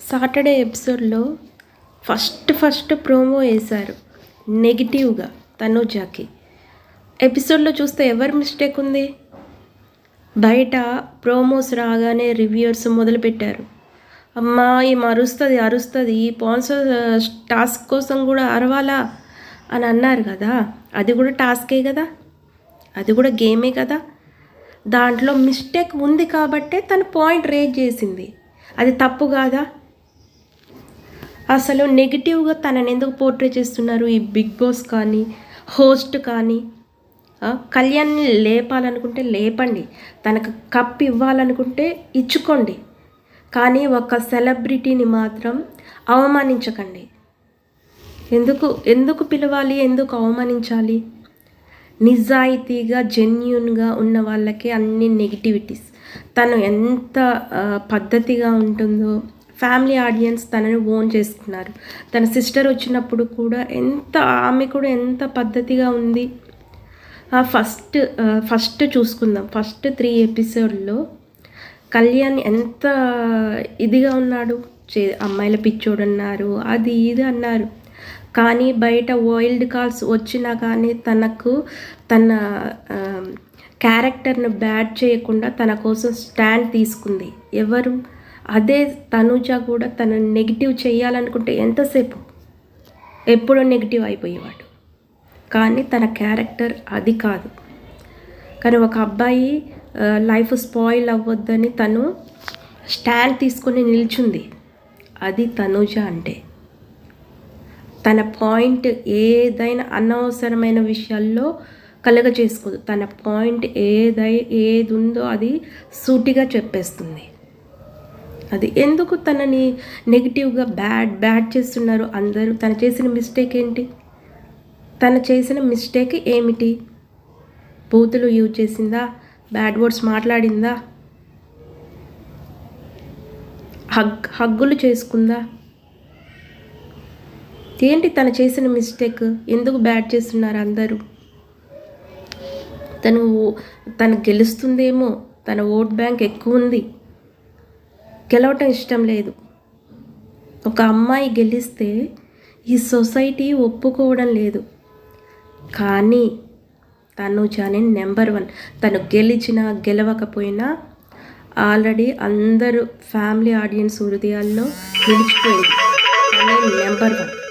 Saturday ఎపిసోడ్లో first promo వేశారు నెగిటివ్గా తనూజాకి. ఎపిసోడ్లో చూస్తే ఎవరి మిస్టేక్ ఉంది? బయట ప్రోమోస్ రాగానే రివ్యూర్స్ మొదలుపెట్టారు. అమ్మా ఈమె అరుస్తుంది ఈ స్పాన్సర్ టాస్క్ కోసం కూడా అరవాలా అని అన్నారు కదా. అది కూడా టాస్కే కదా, అది కూడా గేమే కదా. దాంట్లో మిస్టేక్ ఉంది కాబట్టే తను పాయింట్ రేజ్ చేసింది. అది తప్పు కాదా? అసలు నెగిటివ్గా తనని ఎందుకు పోర్ట్రే చేస్తున్నారు ఈ బిగ్ బాస్ కానీ హోస్ట్ కానీ? కళ్యాణ్ని లేపాలనుకుంటే లేపండి, తనకు కప్ ఇవ్వాలనుకుంటే ఇచ్చుకోండి, కానీ ఒక సెలబ్రిటీని మాత్రం అవమానించకండి. ఎందుకు పిలవాలి, ఎందుకు అవమానించాలి? నిజాయితీగా జెన్యూన్గా ఉన్న వాళ్ళకి అన్ని నెగిటివిటీస్. తను ఎంత పద్ధతిగా ఉంటుందో ఫ్యామిలీ ఆడియన్స్ తనని ఓన్ చేసుకున్నారు. తన సిస్టర్ వచ్చినప్పుడు కూడా ఆమె కూడా ఎంత పద్ధతిగా ఉంది. ఫస్ట్ చూసుకుందాం. ఫస్ట్ 3 ఎపిసోడ్లో కళ్యాణ్ ఎంత ఇదిగా ఉన్నాడు. అమ్మాయిల పిచ్చోడు అన్నారు, అది ఇది అన్నారు, కానీ బయట వైల్డ్ కాల్స్ వచ్చినా కానీ తన క్యారెక్టర్ను బ్యాడ్ చేయకుండా తన కోసం స్టాండ్ తీసుకుంది. ఎవరు? అదే తనూజ కూడా తన నెగిటివ్ చేయాలనుకుంటే ఎంతసేపు ఎప్పుడో నెగిటివ్ అయిపోయేవాడు, కానీ తన క్యారెక్టర్ అది కాదు. కానీ ఒక అబ్బాయి లైఫ్ స్పాయిల్ అవ్వద్దని తను స్టాండ్ తీసుకొని నిల్చుంది. అది తనూజ అంటే. తన పాయింట్ ఏదైనా అనవసరమైన విషయాల్లో కలుగజేసుకోదు. తన పాయింట్ ఏది ఉందో అది సూటిగా చెప్పేస్తుంది. అది ఎందుకు తనని నెగిటివ్గా బ్యాడ్ చేస్తున్నారు అందరూ? తను చేసిన మిస్టేక్ ఏంటి? తను చేసిన మిస్టేక్ ఏమిటి? బూతులు యూజ్ చేసిందా? బ్యాడ్ వర్డ్స్ మాట్లాడిందా? హగ్గులు చేసుకుందా? ఏంటి తను చేసిన మిస్టేక్? ఎందుకు బ్యాడ్ చేస్తున్నారు అందరూ? తను గెలుస్తుందేమో, తన ఓట్ బ్యాంక్ ఎక్కువ ఉంది, గెలవటం ఇష్టం లేదు. ఒక అమ్మాయి గెలిస్తే ఈ సొసైటీ ఒప్పుకోవడం లేదు, కానీ తనూజానే నెంబర్ 1. తను గెలిచినా గెలవకపోయినా ఆల్రెడీ అందరూ ఫ్యామిలీ ఆడియన్స్ హృదయాల్లో నిలిచిపోయింది. నెంబర్ 1.